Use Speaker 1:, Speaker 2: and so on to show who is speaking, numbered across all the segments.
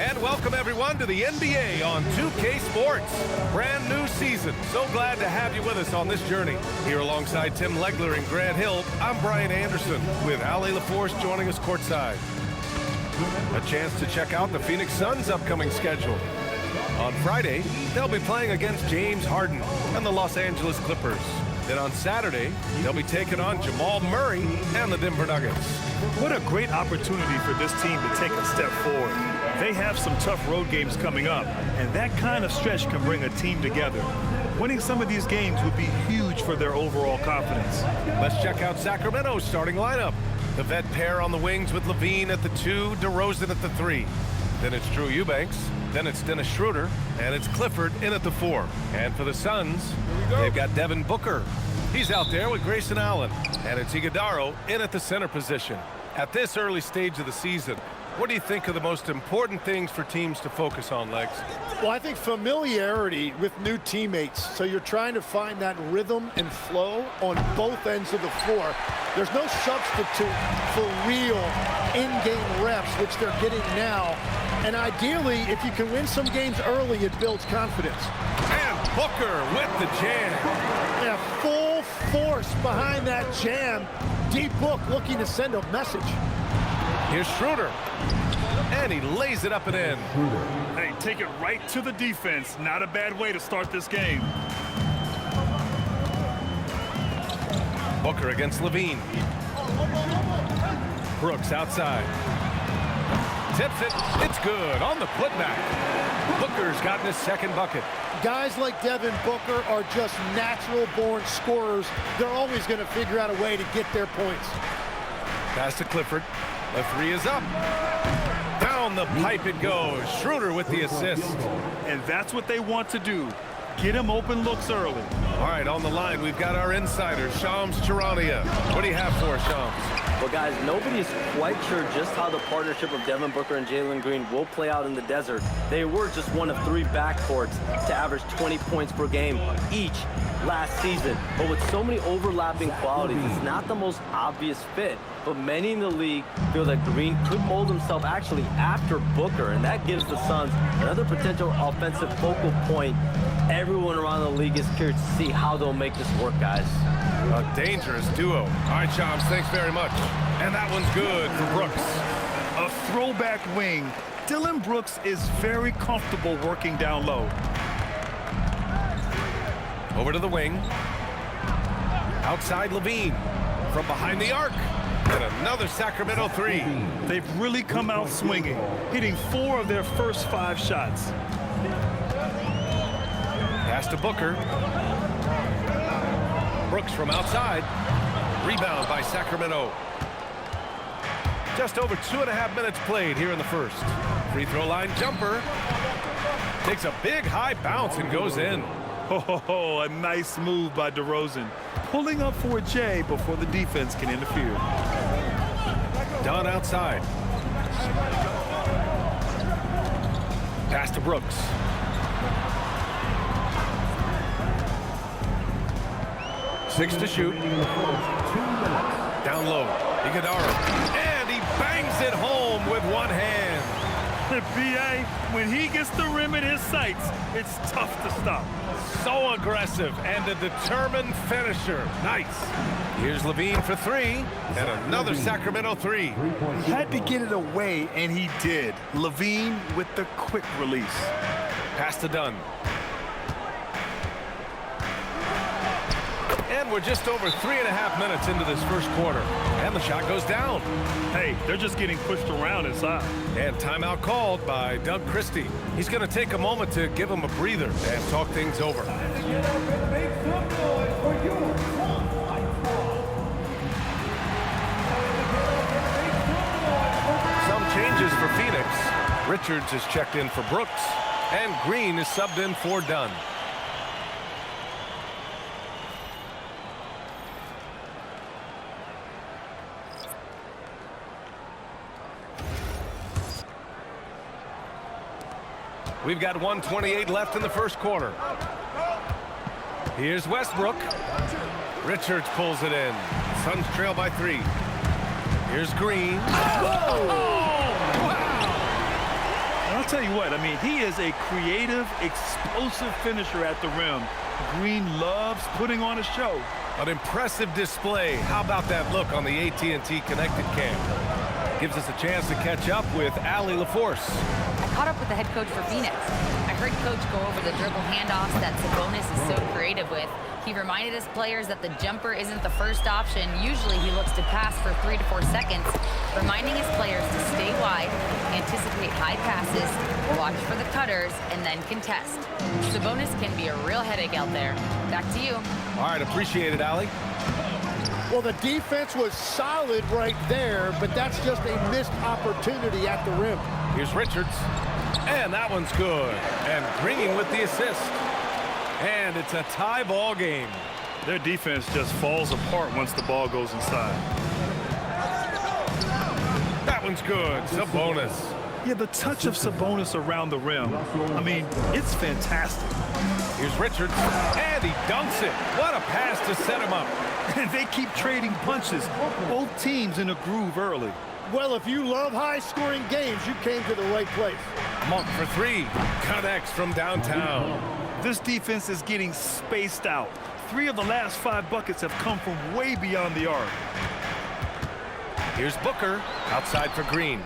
Speaker 1: And welcome everyone to the NBA on 2K Sports. Brand new season. So glad to have you with us on this journey. Here alongside Tim Legler and Grant Hill, I'm Brian Anderson with Ali LaForce joining us courtside. A chance to check out the Phoenix Suns' upcoming schedule. On Friday, they'll be playing against James Harden and the Los Angeles Clippers. Then on Saturday, they'll be taking on Jamal Murray and the Denver Nuggets.
Speaker 2: What a great opportunity for this team to take a step forward. They have some tough road games coming up, and that kind of stretch can bring a team together. Winning some of these games would be huge for their overall confidence.
Speaker 1: Let's check out Sacramento's starting lineup. The vet pair on the wings with Levine at the 2, DeRozan at the 3. Then it's Drew Eubanks. Then it's Dennis Schroeder, and it's Clifford in at the 4. And for the Suns, they've got Devin Booker. He's out there with Grayson Allen. And it's Iguodala in at the center position. At this early stage of the season, what do you think are the most important things for teams to focus on, Legs?
Speaker 3: Well, I think familiarity with new teammates. So you're trying to find that rhythm and flow on both ends of the floor. There's no substitute for real in-game reps, which they're getting now. And ideally, if you can win some games early, it builds confidence.
Speaker 1: And Booker with the jam.
Speaker 3: Yeah, full force behind that jam. Deep Book looking to send a message.
Speaker 1: Here's Schroeder. And he lays it up and in.
Speaker 2: Hey, take it right to the defense. Not a bad way to start this game.
Speaker 1: Booker against Levine. Brooks outside. Tips it. It's good on the putback. Booker's gotten his second bucket.
Speaker 3: Guys like Devin Booker are just natural-born scorers. They're always going to figure out a way to get their points.
Speaker 1: Pass to Clifford. The 3 is up. Down the pipe it goes. Schroeder with the assist.
Speaker 2: And that's what they want to do. Get him open looks early.
Speaker 1: All right, on the line, we've got our insider, Shams Charania. What do you have for us, Shams?
Speaker 4: Well, guys, nobody's quite sure just how the partnership of Devin Booker and Jalen Green will play out in the desert. They were just one of 3 backcourts to average 20 points per game each last season. But with so many overlapping qualities, it's not the most obvious fit. But many in the league feel that Green could mold himself actually after Booker, and that gives the Suns another potential offensive focal point. Everyone around the league is curious to see how they'll make this work, guys.
Speaker 1: A dangerous duo. All right, Shams, thanks very much. And that one's good for Brooks.
Speaker 2: A throwback wing. Dylan Brooks is very comfortable working down low.
Speaker 1: Over to the wing. Outside Levine. From behind the arc. And another Sacramento 3.
Speaker 2: They've really come out swinging, hitting 4 of their first 5 shots.
Speaker 1: Pass to Booker. Brooks from outside. Rebound by Sacramento. Just over 2.5 minutes played here in the first. Free throw line jumper. Takes a big high bounce and goes in.
Speaker 2: Oh, a nice move by DeRozan. Pulling up for a J before the defense can interfere.
Speaker 1: Dunn outside. Pass to Brooks. Six to shoot. Down low. Iguodala. And he bangs it home with one hand.
Speaker 2: B.A., when he gets the rim in his sights, it's tough to stop.
Speaker 1: So aggressive and a determined finisher. Nice. Here's Levine for 3. And another Sacramento 3.
Speaker 2: He had to get it away, and he did. Levine with the quick release.
Speaker 1: Pass to Dunn. And we're just over 3.5 minutes into this first quarter. And the shot goes down.
Speaker 2: Hey, they're just getting pushed around inside.
Speaker 1: And timeout called by Doug Christie. He's going to take a moment to give him a breather and talk things over. Some changes for Phoenix. Richards is checked in for Brooks. And Green is subbed in for Dunn. We've got 1:28 left in the first quarter. Here's Westbrook. Richards pulls it in. Suns trail by 3. Here's Green. Oh! Wow!
Speaker 2: I'll tell you what, I mean, he is a creative, explosive finisher at the rim. Green loves putting on a show.
Speaker 1: An impressive display. How about that look on the AT&T Connected Cam? Gives us a chance to catch up with Allie LaForce.
Speaker 5: I caught up with the head coach for Phoenix. I heard Coach go over the dribble handoffs that Sabonis is so creative with. He reminded his players that the jumper isn't the first option. Usually he looks to pass for 3 to 4 seconds, reminding his players to stay wide, anticipate high passes, watch for the cutters, and then contest. Sabonis can be a real headache out there. Back to you.
Speaker 1: All right, appreciate it, Allie.
Speaker 3: Well, the defense was solid right there, but that's just a missed opportunity at the rim.
Speaker 1: Here's Richards, and that one's good. And Green with the assist. And it's a tie ball game.
Speaker 2: Their defense just falls apart once the ball goes inside.
Speaker 1: That one's good. Sabonis.
Speaker 2: Yeah, the touch of Sabonis around the rim, I mean, it's fantastic.
Speaker 1: Here's Richards, and he dunks it. What a pass to set him up.
Speaker 2: And they keep trading punches. Both teams in a groove early.
Speaker 3: Well, if you love high-scoring games, you came to the right place.
Speaker 1: Monk for three. Connects from downtown.
Speaker 2: This defense is getting spaced out. 3 of the last 5 buckets have come from way beyond the arc.
Speaker 1: Here's Booker, outside for Green.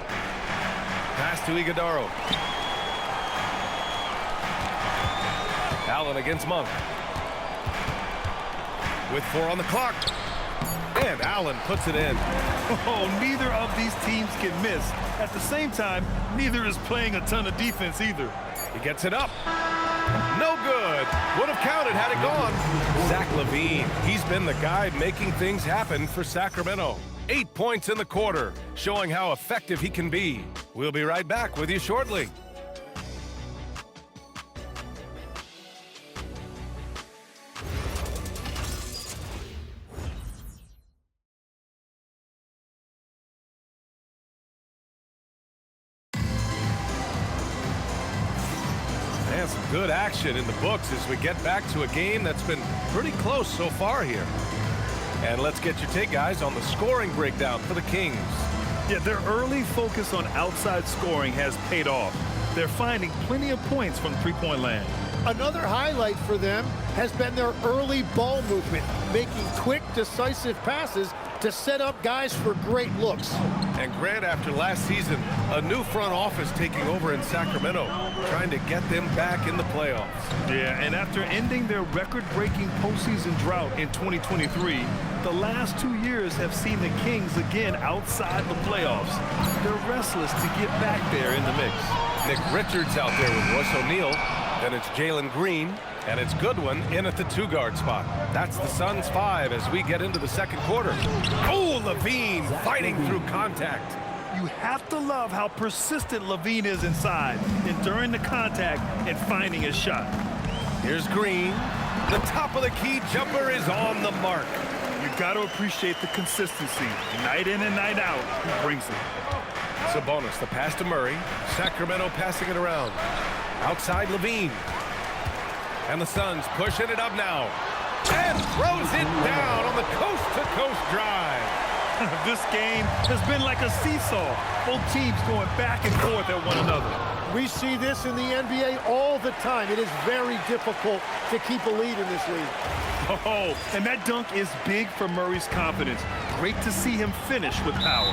Speaker 1: Pass to Iguodaro. Allen against Monk. With 4 on the clock. And Allen puts it in.
Speaker 2: Oh, neither of these teams can miss. At the same time, neither is playing a ton of defense either.
Speaker 1: He gets it up. No good. Would have counted had it gone. Zach LaVine. He's been the guy making things happen for Sacramento. 8 points in the quarter, showing how effective he can be. We'll be right back with you shortly. And some good action in the books as we get back to a game that's been pretty close so far here. And let's get your take, guys, on the scoring breakdown for the Kings.
Speaker 2: Yeah, their early focus on outside scoring has paid off. They're finding plenty of points from three-point land.
Speaker 3: Another highlight for them has been their early ball movement, making quick, decisive passes to set up guys for great looks.
Speaker 1: And Grant, after last season, a new front office taking over in Sacramento, trying to get them back in the playoffs.
Speaker 2: Yeah, and after ending their record-breaking postseason drought in 2023, the last 2 years have seen the Kings again outside the playoffs. They're restless to get back there in the mix.
Speaker 1: Nick Richards out there with Royce O'Neal. Then it's Jalen Green, and it's Goodwin in at the 2-guard spot. That's the Suns' 5 as we get into the second quarter. Oh, LaVine fighting through contact.
Speaker 2: You have to love how persistent LaVine is inside, enduring the contact and finding his shot.
Speaker 1: Here's Green. The top of the key jumper is on the mark.
Speaker 2: You got to appreciate the consistency. Night in and night out, he brings it.
Speaker 1: Sabonis, the pass to Murray. Sacramento passing it around. Outside LaVine. And the Suns pushing it up now. And throws it down on the coast-to-coast drive.
Speaker 2: This game has been like a seesaw. Both teams going back and forth at one another.
Speaker 3: We see this in the NBA all the time. It is very difficult to keep a lead in this league.
Speaker 2: Oh, and that dunk is big for Murray's confidence. Great to see him finish with power.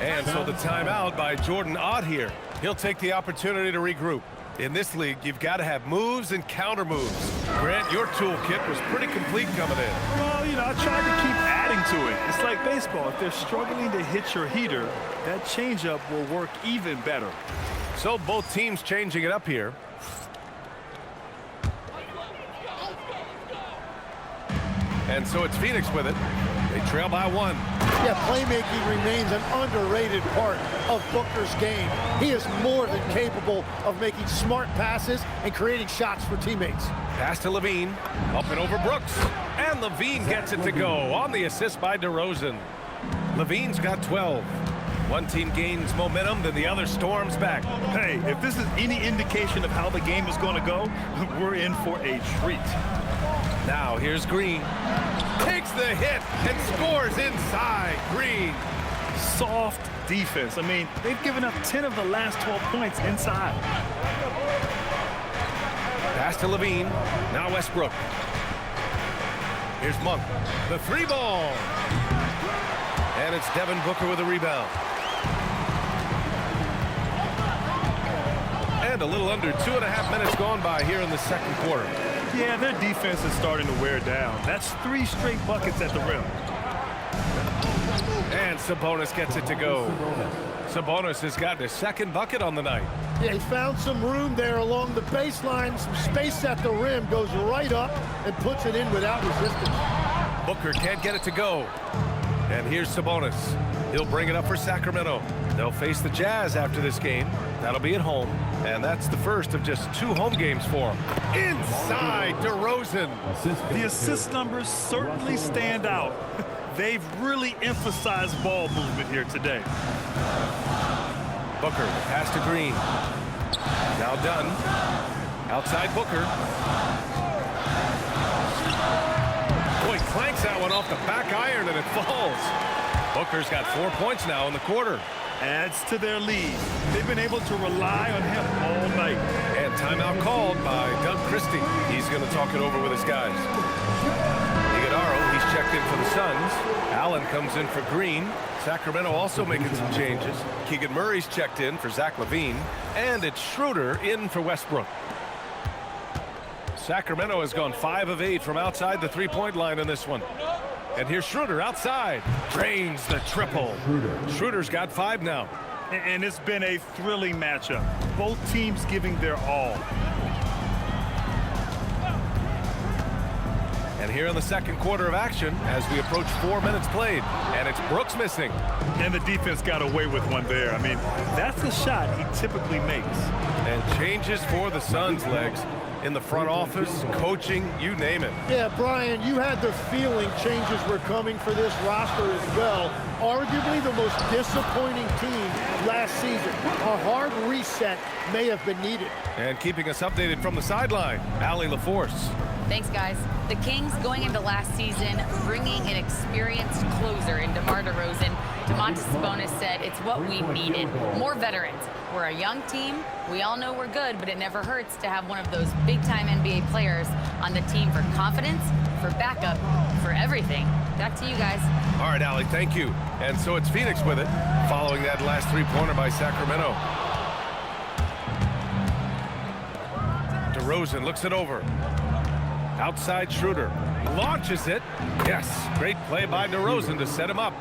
Speaker 1: And so the timeout by Jordan Ott here. He'll take the opportunity to regroup. In this league, you've got to have moves and counter moves. Grant, your toolkit was pretty complete coming in.
Speaker 2: Well, you know, I tried to keep adding to it. It's like baseball. If they're struggling to hit your heater, that changeup will work even better.
Speaker 1: So both teams changing it up here. And so it's Phoenix with it. They trail by 1.
Speaker 3: Yeah, playmaking remains an underrated part of Booker's game. He is more than capable of making smart passes and creating shots for teammates.
Speaker 1: Pass to LaVine. Up and over Brooks. And LaVine gets it to go on the assist by DeRozan. LaVine's got 12. One team gains momentum, then the other storms back.
Speaker 2: Hey, if this is any indication of how the game is going to go, we're in for a treat.
Speaker 1: Now here's Green. Takes the hit and scores inside. Green
Speaker 2: soft defense. I mean, they've given up 10 of the last 12 points inside.
Speaker 1: Pass to Levine. Now Westbrook. Here's Monk. The three ball. And it's Devin Booker with a rebound. And a little under 2.5 minutes gone by here in the second quarter.
Speaker 2: Yeah, their defense is starting to wear down. That's 3 straight buckets at the rim.
Speaker 1: And Sabonis gets it to go. Sabonis has gotten his second bucket on the night.
Speaker 3: Yeah, he found some room there along the baseline, some space at the rim, goes right up and puts it in without resistance.
Speaker 1: Booker can't get it to go. And here's Sabonis. He'll bring it up for Sacramento. They'll face the Jazz after this game. That'll be at home. And that's the first of just 2 home games for him. Inside DeRozan.
Speaker 2: The assist numbers certainly stand out. They've really emphasized ball movement here today.
Speaker 1: Booker, pass to Green. Now done. Outside Booker. Boy, clanks that one off the back iron and it falls. Booker's got 4 points now in the quarter.
Speaker 2: Adds to their lead. They've been able to rely on him all night.
Speaker 1: And timeout called by Doug Christie. He's going to talk it over with his guys. Iguodala, he's checked in for the Suns. Allen comes in for Green. Sacramento also making some changes. Keegan Murray's checked in for Zach LaVine. And it's Schroeder in for Westbrook. Sacramento has gone 5 of 8 from outside the three-point line in this one. And here's Schroeder outside. Drains the triple. Schroeder's got 5 now.
Speaker 2: And it's been a thrilling matchup. Both teams giving their all.
Speaker 1: And here in the second quarter of action as we approach 4 minutes played. And it's Brooks missing.
Speaker 2: And the defense got away with one there. I mean, that's a shot he typically makes.
Speaker 1: And changes for the Suns, Legs. In the front office, coaching, you name it.
Speaker 3: Yeah, Brian, you had the feeling changes were coming for this roster as well. Arguably the most disappointing team last season. A hard reset may have been needed.
Speaker 1: And keeping us updated from the sideline, Allie LaForce.
Speaker 5: Thanks, guys. The Kings going into last season, bringing an experienced closer in DeMar DeRozan. Domantas Sabonis said it's what we needed. More veterans. We're a young team. We all know we're good, but it never hurts to have one of those big-time NBA players on the team for confidence, for backup, for everything. Back to you guys.
Speaker 1: All right, Allie, thank you. And so it's Phoenix with it, following that last three-pointer by Sacramento. DeRozan looks it over. Outside Schroeder. Launches it. Yes, great play by DeRozan to set him up.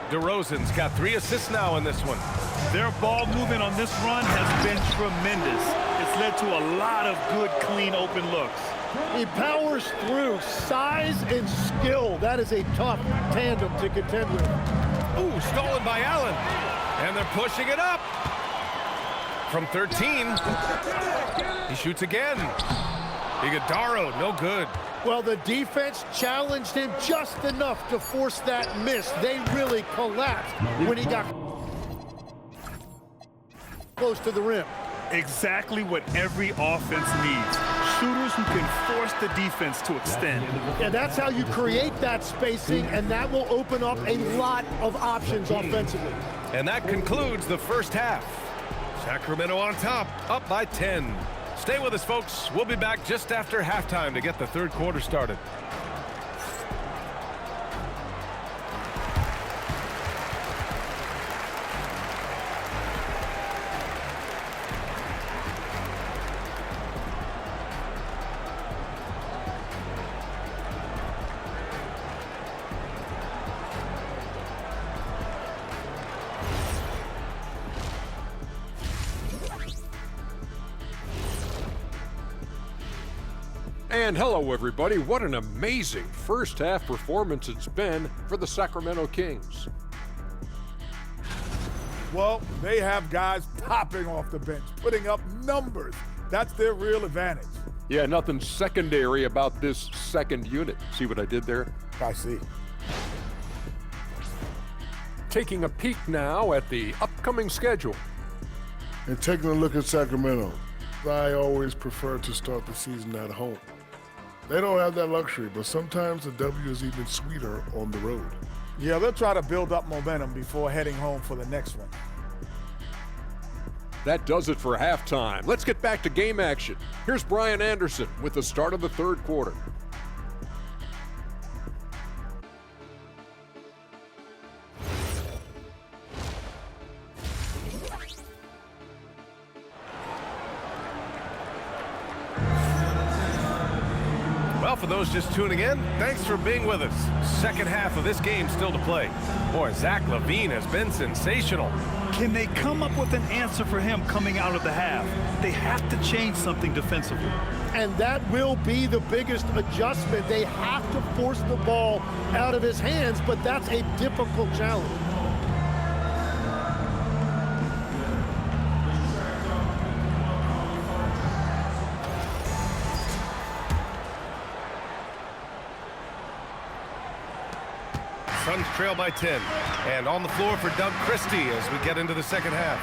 Speaker 1: DeRozan's got 3 assists now in this one.
Speaker 2: Their ball movement on this run has been tremendous. It's led to a lot of good, clean, open looks.
Speaker 3: He powers through. Size and skill. That is a tough tandem to contend with.
Speaker 1: Ooh, stolen by Allen. And they're pushing it up. From 13. He shoots again. Iguodala, no good.
Speaker 3: Well, the defense challenged him just enough to force that miss. They really collapsed when he got close to the rim.
Speaker 2: Exactly what every offense needs. Shooters who can force the defense to extend.
Speaker 3: And that's how you create that spacing, and that will open up a lot of options offensively.
Speaker 1: And that concludes the first half. Sacramento on top, up by 10. Stay with us, folks. We'll be back just after halftime to get the third quarter started.
Speaker 6: And hello, everybody. What an amazing first half performance it's been for the Sacramento Kings.
Speaker 7: Well, they have guys popping off the bench, putting up numbers. That's their real advantage.
Speaker 6: Yeah, nothing secondary about this second unit. See what I did there?
Speaker 7: I see.
Speaker 6: Taking a peek now at the upcoming schedule.
Speaker 8: And taking a look at Sacramento, I always prefer to start the season at home. They don't have that luxury, but sometimes the W is even sweeter on the road.
Speaker 7: Yeah, they'll try to build up momentum before heading home for the next one.
Speaker 6: That does it for halftime. Let's get back to game action. Here's Brian Anderson with the start of the third quarter.
Speaker 1: Well, for those just tuning in, thanks for being with us. Second half of this game still to play. Boy, Zach LaVine has been sensational.
Speaker 2: Can they come up with an answer for him coming out of the half? They have to change something defensively.
Speaker 3: And that will be the biggest adjustment. They have to force the ball out of his hands, but that's a difficult challenge.
Speaker 1: Suns trail by 10. And on the floor for Doug Christie as we get into the second half.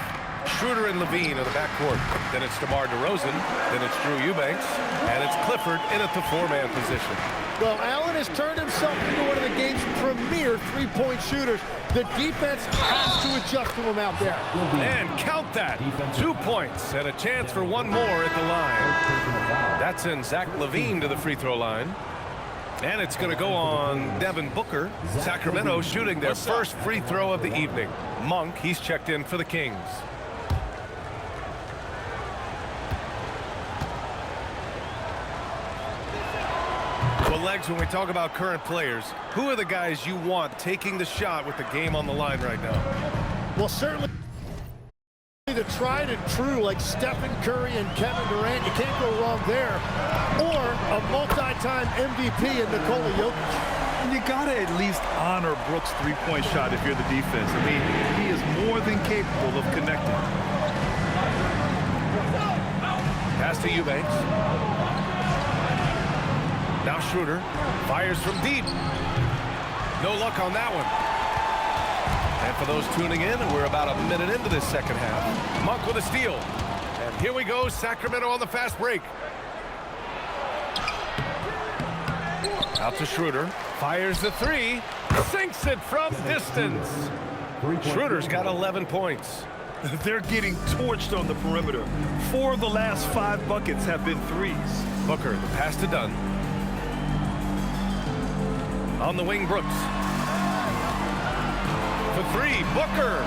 Speaker 1: Schroeder and LaVine in the backcourt. Then it's DeMar DeRozan. Then it's Drew Eubanks. And it's Clifford in at the four-man position.
Speaker 3: Well, Allen has turned himself into one of the game's premier three-point shooters. The defense has to adjust to him out there.
Speaker 1: And count that. 2 points and a chance for one more at the line. That's in Zach LaVine to the free throw line. And it's going to go on Devin Booker. Sacramento shooting their first free throw of the evening. Monk, he's checked in for the Kings. Well, Legs, when we talk about current players, who are the guys you want taking the shot with the game on the line right now?
Speaker 3: Well, certainly the tried and true like Stephen Curry and Kevin Durant. You can't go wrong there. Or a multi-time MVP in Nikola Jokic.
Speaker 2: You gotta at least honor Brooks' three-point shot if you're the defense. I mean, he is more than capable of connecting.
Speaker 1: Pass to Eubanks. Now Schroeder fires from deep. No luck on that one. And for those tuning in, we're about a minute into this second half. Monk with a steal. And here we go, Sacramento on the fast break. Out to Schroeder. Fires the three. Sinks it from distance. Schroeder's got 11 points.
Speaker 2: They're getting torched on the perimeter. 4 of the last 5 buckets have been threes.
Speaker 1: Booker, the pass to Dunn. On the wing, Brooks. For three, Booker.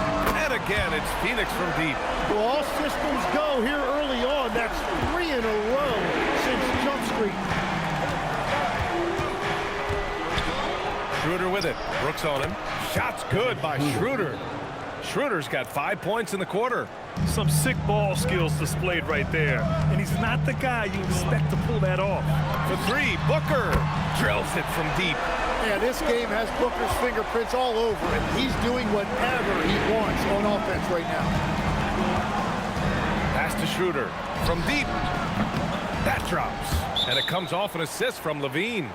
Speaker 1: And again, it's Phoenix from deep.
Speaker 3: Well, all systems go here early on. That's 3 in a row since Jump Street.
Speaker 1: Schroeder with it. Brooks on him. Shot's good by Schroeder. Schroeder's got 5 points in the quarter.
Speaker 2: Some sick ball skills displayed right there. And he's not the guy you expect to pull that off.
Speaker 1: For three, Booker drills it from deep.
Speaker 3: Yeah, this game has Booker's fingerprints all over it. He's doing whatever he wants on offense right now.
Speaker 1: Pass to Schroeder from deep. That drops. And it comes off an assist from LaVine.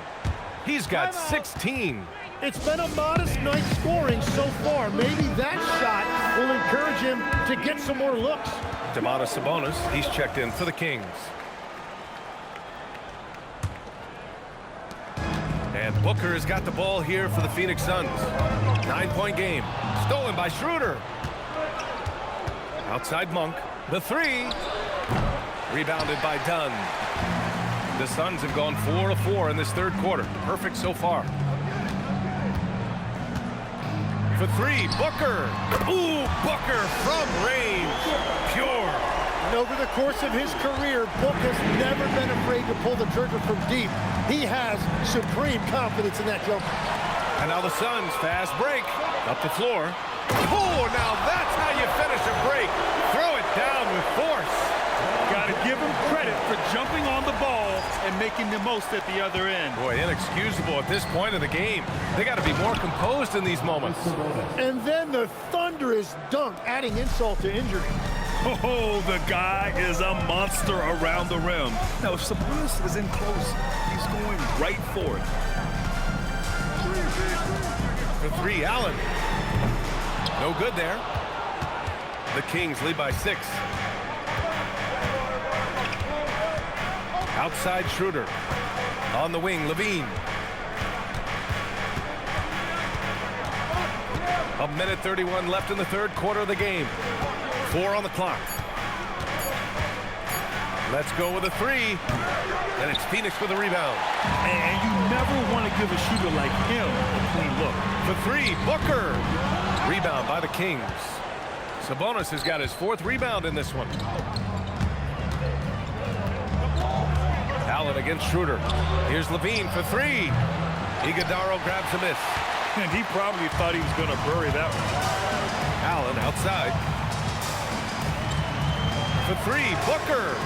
Speaker 1: He's got 16.
Speaker 3: It's been a modest night scoring so far. Maybe that shot will encourage him to get some more looks.
Speaker 1: Domantas Sabonis, he's checked in for the Kings. And Booker has got the ball here for the Phoenix Suns. 9-point game. Stolen by Schroeder. Outside Monk. The three. Rebounded by Dunn. The Suns have gone 4 of 4 in this third quarter. Perfect so far. For three, Booker. Ooh, Booker from range. Pure.
Speaker 3: And over the course of his career, Book has never been afraid to pull the trigger from deep. He has supreme confidence in that jumper.
Speaker 1: And now the Suns fast break. Up the floor. Oh, now that's how you finish a break. Throw it down with force.
Speaker 2: Got to give him credit for jumping on the ball and making the most at the other end.
Speaker 1: Boy, inexcusable at this point of the game. They got to be more composed in these moments.
Speaker 3: And then the thunderous dunk, adding insult to injury.
Speaker 2: Oh, the guy is a monster around the rim. Now, if Sabonis is in close, he's going right for it.
Speaker 1: For three, Allen. No good there. The Kings lead by 6. Outside Schroeder. On the wing, LaVine. A minute 31 left in the third quarter of the game. 4 on the clock. Let's go with a 3. And it's Phoenix with a rebound.
Speaker 2: And you never want to give a shooter like him a clean look.
Speaker 1: For 3, Booker. Rebound by the Kings. Sabonis has got his 4th rebound in this one. Allen against Schroeder. Here's Levine for 3. Iguodala grabs a miss.
Speaker 2: And he probably thought he was going to bury that one.
Speaker 1: Allen outside. For 3, Booker.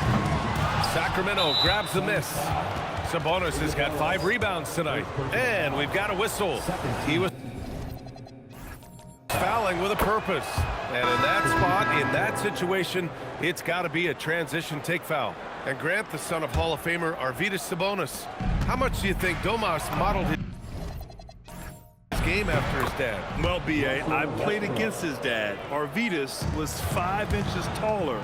Speaker 1: Sacramento grabs the miss. Sabonis has got 5 rebounds tonight. And we've got a whistle. He was fouling with a purpose. And in that spot, in that situation, it's got to be a transition take foul. And Grant, the son of Hall of Famer Arvydas Sabonis, how much do you think Domas modeled his game after his dad?
Speaker 2: Well, B.A., I played against his dad. Arvydas was 5 inches taller,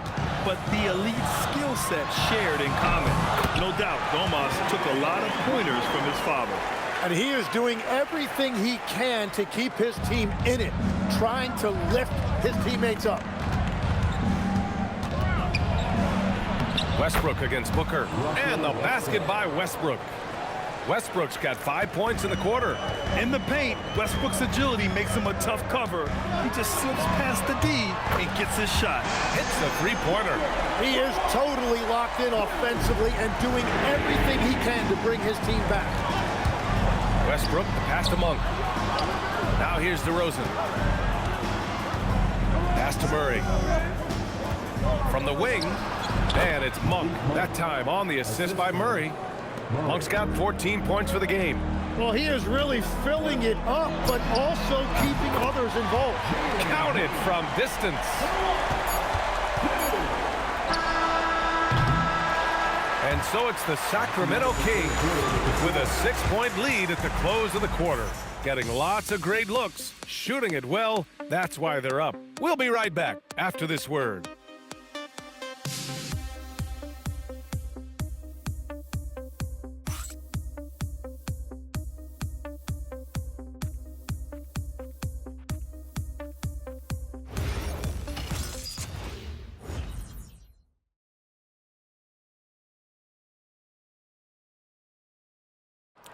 Speaker 2: but the elite skill set shared in common. No doubt, Domas took a lot of pointers from his father.
Speaker 3: And he is doing everything he can to keep his team in it, trying to lift his teammates up.
Speaker 1: Westbrook against Booker. And the basket by Westbrook. Westbrook's got 5 points in the quarter.
Speaker 2: In the paint, Westbrook's agility makes him a tough cover. He just slips past the D and gets his shot.
Speaker 1: Hits the three-pointer.
Speaker 3: He is totally locked in offensively and doing everything he can to bring his team back.
Speaker 1: Westbrook, the pass to Monk. Now here's DeRozan. Pass to Murray. From the wing, and it's Monk. That time on the assist by Murray. Monk's got 14 points for the game.
Speaker 3: Well, he is really filling it up, but also keeping others involved.
Speaker 1: Counted from distance. And so it's the Sacramento Kings with a 6-point lead at the close of the quarter. Getting lots of great looks, shooting it well. That's why they're up. We'll be right back after this word.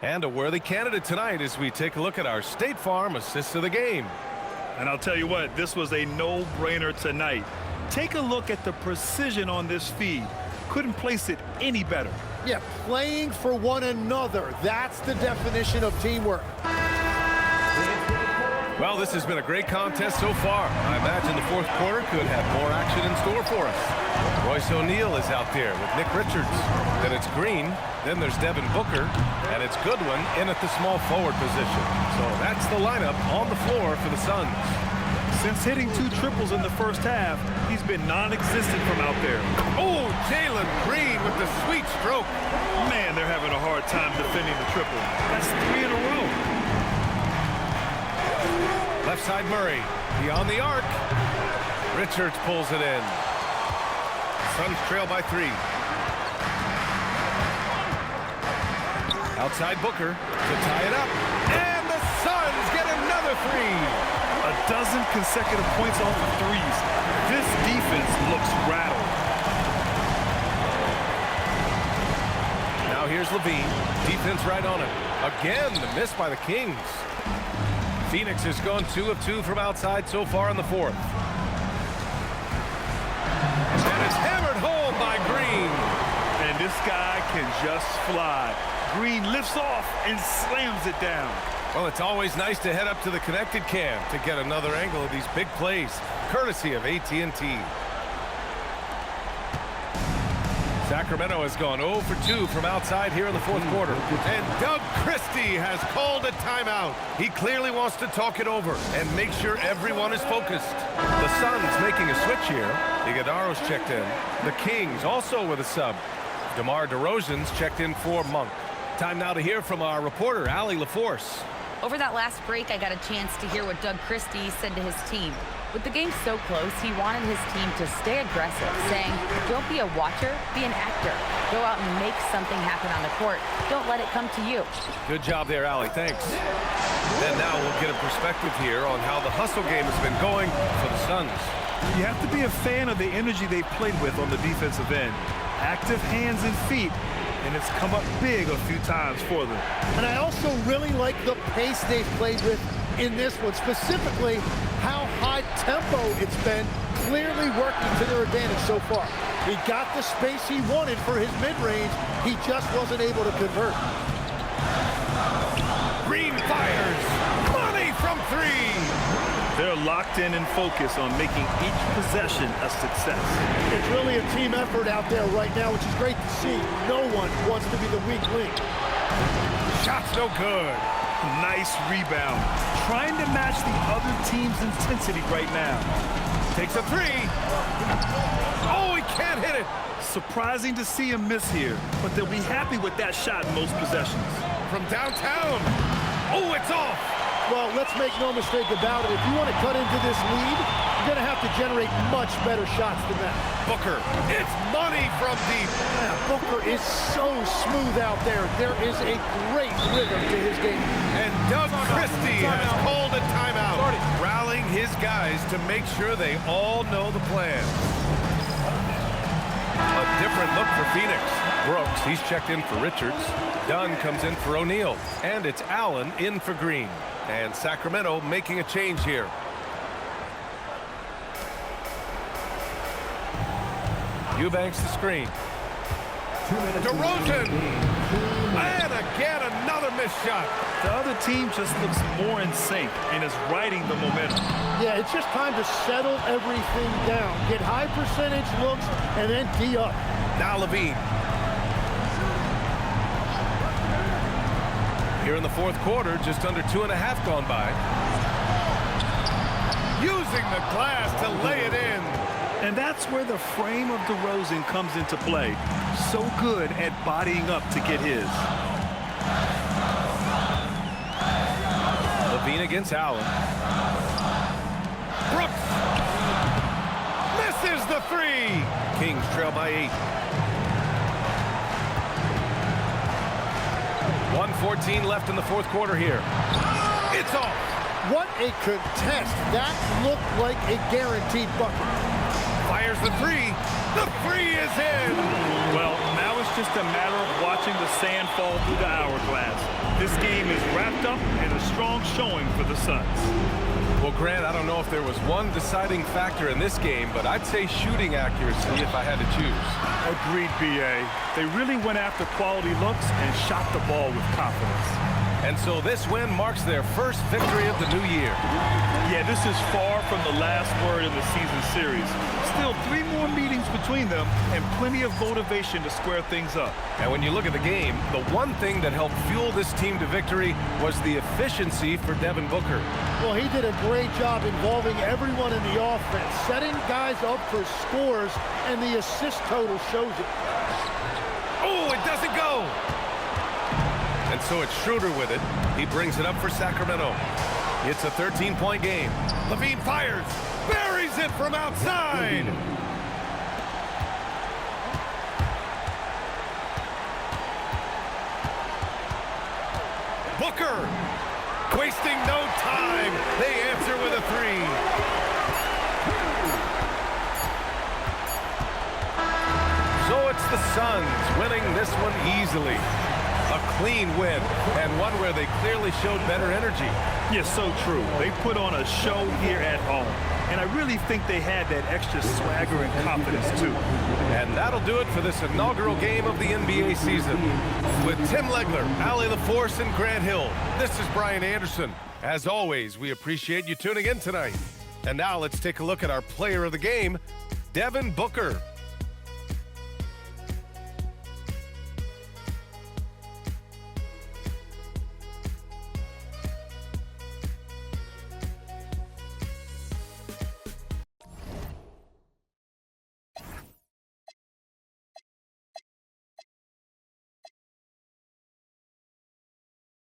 Speaker 1: And a worthy candidate tonight as we take a look at our State Farm assists of the game.
Speaker 2: And I'll tell you what, this was a no-brainer tonight. Take a look at the precision on this feed. Couldn't place it any better.
Speaker 3: Yeah, playing for one another. That's the definition of teamwork.
Speaker 1: Well, this has been a great contest so far. I imagine the fourth quarter could have more action in store for us. Royce O'Neal is out there with Nick Richards. Then it's Green. Then there's Devin Booker. And it's Goodwin in at the small forward position. So that's the lineup on the floor for the Suns.
Speaker 2: Since hitting 2 triples in the first half, he's been non-existent from out there.
Speaker 1: Oh, Jalen Green with the sweet stroke.
Speaker 2: Man, they're having a hard time defending the triple. That's 3 in a row.
Speaker 1: Left side Murray, beyond the arc. Richards pulls it in. Suns trail by 3. Outside Booker to tie it up. And the Suns get another 3.
Speaker 2: A dozen consecutive points off of threes. This defense looks rattled.
Speaker 1: Now here's Levine. Defense right on it. Again, the miss by the Kings. Phoenix has gone 2 of 2 from outside so far in the fourth. And it's hammered home by Green.
Speaker 2: And this guy can just fly. Green lifts off and slams it down.
Speaker 1: Well, it's always nice to head up to the connected cam to get another angle of these big plays, courtesy of AT&T. Sacramento has gone 0 for 2 from outside here in the fourth quarter. And Doug Christie has called a timeout. He clearly wants to talk it over and make sure everyone is focused. The Suns making a switch here. Iguodala's checked in. The Kings also with a sub. DeMar DeRozan's checked in for Monk. Time now to hear from our reporter, Allie LaForce.
Speaker 5: Over that last break, I got a chance to hear what Doug Christie said to his team. With the game so close, he wanted his team to stay aggressive, saying, don't be a watcher, be an actor. Go out and make something happen on the court. Don't let it come to you.
Speaker 1: Good job there, Allie. Thanks. And now we'll get a perspective here on how the hustle game has been going for the Suns.
Speaker 2: You have to be a fan of the energy they've played with on the defensive end. Active hands and feet, and it's come up big a few times for them.
Speaker 3: And I also really like the pace they've played with in this one, specifically how high tempo it's been, clearly working to their advantage so far. He got the space he wanted for his mid-range. He just wasn't able to convert.
Speaker 1: Green fires. Money from three.
Speaker 2: They're locked in and focused on making each possession a success.
Speaker 3: It's really a team effort out there right now, which is great to see. No one wants to be the weak link.
Speaker 1: Shot's no good.
Speaker 2: Nice rebound. Trying to match the other team's intensity right now.
Speaker 1: Takes a three. Oh, he can't hit it.
Speaker 2: Surprising to see him miss here, but they'll be happy with that shot in most possessions.
Speaker 1: From downtown. Oh, it's off.
Speaker 3: Well, let's make no mistake about it. If you want to cut into this lead, you're going to have to generate much better shots than that.
Speaker 1: Booker. It's money from deep.
Speaker 3: Yeah, Booker is so smooth out there. There is a great rhythm to his game.
Speaker 1: And Doug Christie has called a timeout, rallying his guys to make sure they all know the plan. A different look for Phoenix. Brooks, he's checked in for Richards. Dunn comes in for O'Neal. And it's Allen in for Green. And Sacramento making a change here. Eubanks the screen. DeRozan! And again, another missed shot.
Speaker 2: The other team just looks more in sync and is riding the momentum.
Speaker 3: Yeah, it's just time to settle everything down. Get high percentage looks and then D up.
Speaker 1: Now Levine. Here in the fourth quarter, just under 2.5 gone by. Using the glass to lay it in.
Speaker 2: And that's where the frame of DeRozan comes into play. So good at bodying up to get his.
Speaker 1: Levine against Allen. Brooks. Misses the three. Kings trail by 8. 1:14 left in the fourth quarter here. It's off.
Speaker 3: What a contest. That looked like a guaranteed bucket.
Speaker 1: Fires the three. The three is in.
Speaker 2: Well, now it's just a matter of watching the sand fall through the hourglass. This game is wrapped up in a strong showing for the Suns.
Speaker 1: Well, Grant, I don't know if there was one deciding factor in this game, but I'd say shooting accuracy if I had to choose.
Speaker 2: Agreed, B.A. They really went after quality looks and shot the ball with confidence.
Speaker 1: And so this win marks their first victory of the new year.
Speaker 2: Yeah, this is far from the last word in the season series. Still 3 more meetings between them and plenty of motivation to square things up.
Speaker 1: And when you look at the game, the one thing that helped fuel this team to victory was the efficiency for Devin Booker.
Speaker 3: Well, he did a great job involving everyone in the offense, setting guys up for scores, and the assist total shows it.
Speaker 1: Oh, it doesn't go. And so it's Schroeder with it. He brings it up for Sacramento. It's a 13-point game. Levine fires. Buries it from outside. Booker. Wasting no time. They answer with a three. So it's the Suns winning this one easily. A clean win, and one where they clearly showed better energy.
Speaker 2: Yes, so true. They put on a show here at home, and I really think they had that extra swagger and confidence, too.
Speaker 1: And that'll do it for this inaugural game of the NBA season. With Tim Legler, Allie LaForce, and Grant Hill, this is Brian Anderson. As always, we appreciate you tuning in tonight. And now let's take a look at our player of the game, Devin Booker.